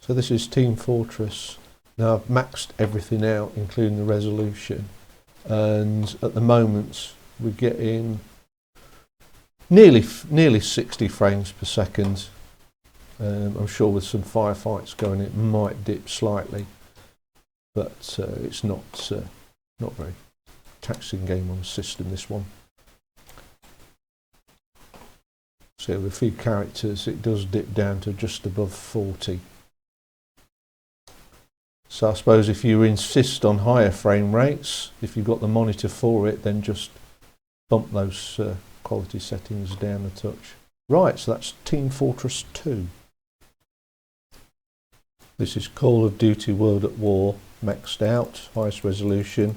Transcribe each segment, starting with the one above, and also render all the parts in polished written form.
So this is Team Fortress. Now I've maxed everything out, including the resolution, and at the moment we're getting nearly 60 frames per second. I'm sure with some firefights going it might dip slightly, but it's not very taxing game on the system, this one. So with a few characters it does dip down to just above 40. So I suppose if you insist on higher frame rates, if you've got the monitor for it, then just bump those quality settings down a touch. Right, so that's Team Fortress 2. This is Call of Duty World at War, maxed out, highest resolution.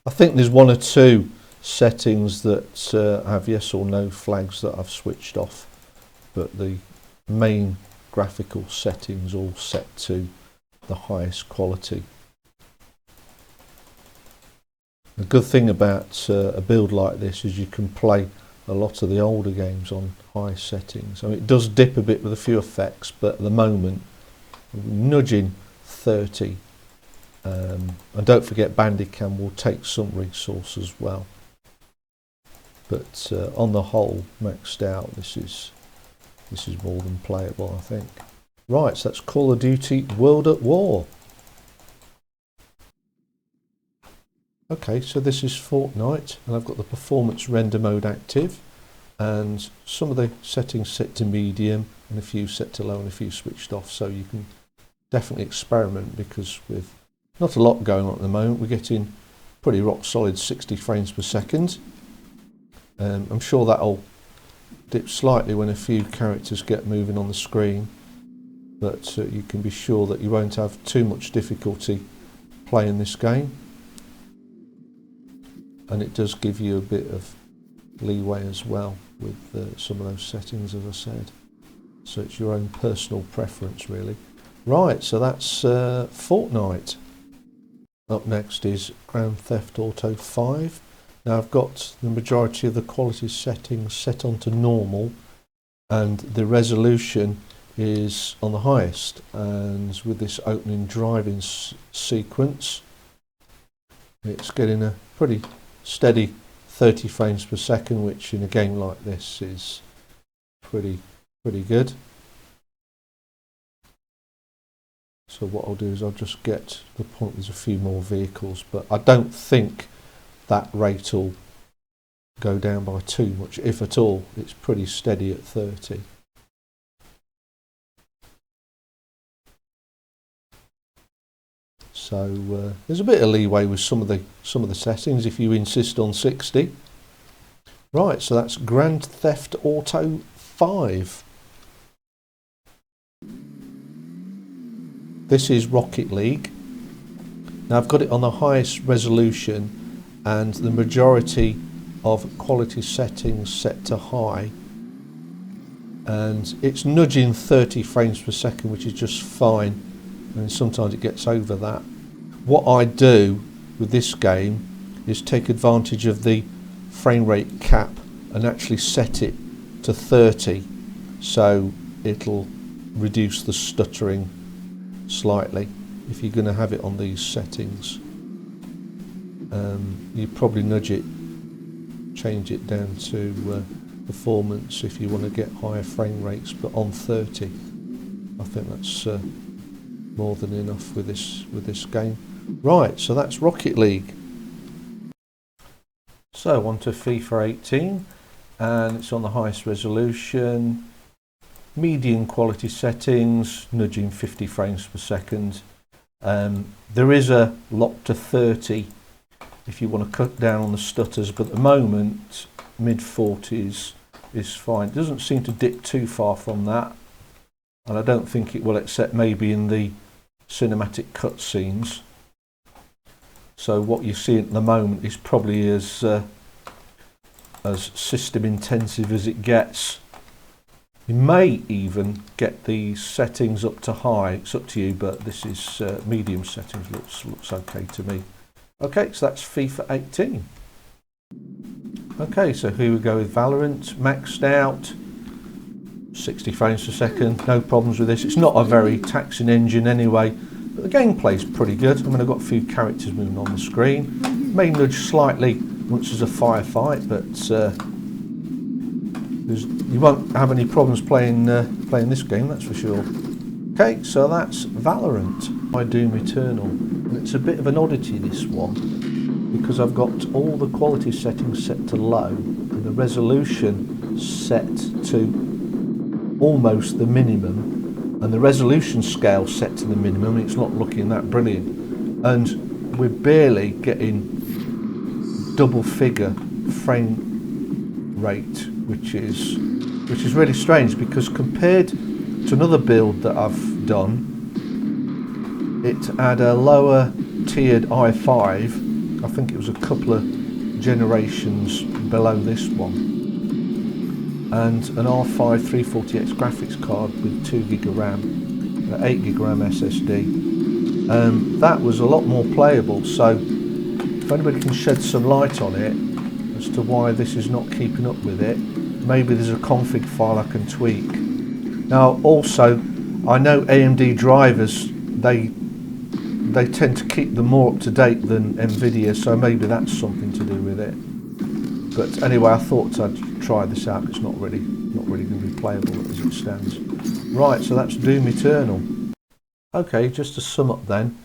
I think there's one or two settings that have yes or no flags that I've switched off, but the main graphical settings all set to the highest quality. The good thing about a build like this is you can play a lot of the older games on high settings. I mean, it does dip a bit with a few effects, but at the moment nudging 30. And don't forget Bandicam will take some resource as well. But on the whole, maxed out, this is more than playable, I think. Right, so that's Call of Duty World at War. Okay, so this is Fortnite, and I've got the performance render mode active, and some of the settings set to medium, and a few set to low, and a few switched off, so you can definitely experiment, because with not a lot going on at the moment, we're getting pretty rock solid 60 frames per second. I'm sure that'll dip slightly when a few characters get moving on the screen, but you can be sure that you won't have too much difficulty playing this game. And it does give you a bit of leeway as well with some of those settings, as I said. So it's your own personal preference, really. Right, so that's Fortnite. Up next is Grand Theft Auto 5. Now I've got the majority of the quality settings set onto normal, and the resolution is on the highest, and with this opening driving sequence it's getting a pretty steady 30 frames per second, which in a game like this is pretty good. So what I'll do is I'll just get to the point there's a few more vehicles, but I don't think that rate will go down by too much, if at all. It's pretty steady at 30. So there's a bit of leeway with some of the settings if you insist on 60. Right, so that's Grand Theft Auto 5. This is Rocket League. Now I've got it on the highest resolution and the majority of quality settings set to high, and it's nudging 30 frames per second, which is just fine, and sometimes it gets over that. What I do with this game is take advantage of the frame rate cap and actually set it to 30, so it'll reduce the stuttering slightly if you're going to have it on these settings. You probably nudge it, change it down to performance if you want to get higher frame rates, but on 30 I think that's more than enough with this game. Right, so that's Rocket League. So on to FIFA 18, and it's on the highest resolution, medium quality settings, nudging 50 frames per second. There is a lock to 30 if you want to cut down on the stutters, but at the moment mid 40s is fine. It doesn't seem to dip too far from that, and I don't think it will, except maybe in the cinematic cutscenes. So what you see at the moment is probably as system intensive as it gets. You may even get the settings up to high, it's up to you, but this is medium settings, looks okay to me. Okay, so that's FIFA 18. Okay, so here we go with Valorant, maxed out. 60 frames per second, no problems with this. It's not a very taxing engine anyway, but the gameplay's pretty good. I mean, I've got a few characters moving on the screen. May nudge slightly once there's a firefight, but you won't have any problems playing this game, that's for sure. Okay, so that's Valorant by Doom Eternal. And it's a bit of an oddity, this one, because I've got all the quality settings set to low and the resolution set to almost the minimum, and the resolution scale set to the minimum. It's not looking that brilliant, and we're barely getting double figure frame rate, which is really strange, because compared to another build that I've done, it had a lower tiered i5. I think it was a couple of generations below this one, and an R5 340X graphics card with 2GB of RAM, 8GB RAM SSD. That was a lot more playable, so if anybody can shed some light on it as to why this is not keeping up with it, maybe there's a config file I can tweak. Now also, I know AMD drivers, they tend to keep them more up to date than Nvidia, so maybe that's something to do with it. But anyway, I thought I'd try this out. It's not really going to be playable as it stands. Right, so that's Doom Eternal. Okay, just to sum up then,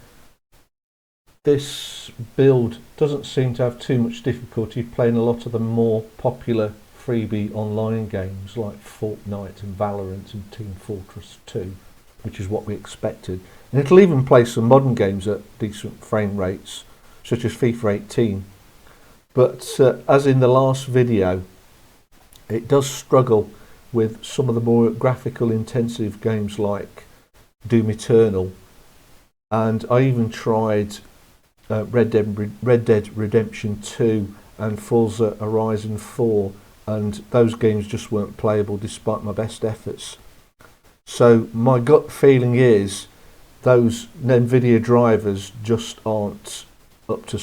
this build doesn't seem to have too much difficulty playing a lot of the more popular freebie online games like Fortnite and Valorant and Team Fortress 2, which is what we expected. And it'll even play some modern games at decent frame rates, such as FIFA 18. But as in the last video, it does struggle with some of the more graphical intensive games like Doom Eternal. And I even tried Red Dead Redemption 2 and Forza Horizon 4, and those games just weren't playable despite my best efforts. So my gut feeling is those Nvidia drivers just aren't up to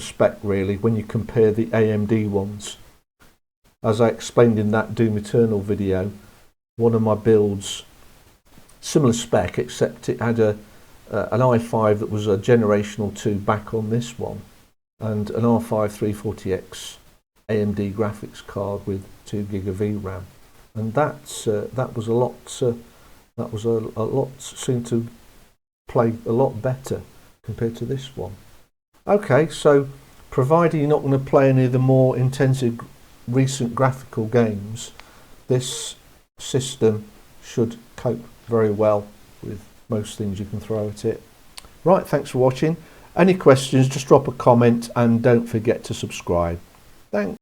spec really when you compare the AMD ones. As I explained in that Doom Eternal video, one of my builds, similar spec, except it had an i5 that was a generational 2 back on this one, and an R5 340X AMD graphics card with 2GB of VRAM, and that was a lot. Seemed to play a lot better compared to this one. Okay, so provided you're not going to play any of the more intensive recent graphical games, this system should cope very well with most things you can throw at it. Right, thanks for watching. Any questions, just drop a comment and don't forget to subscribe. Thanks.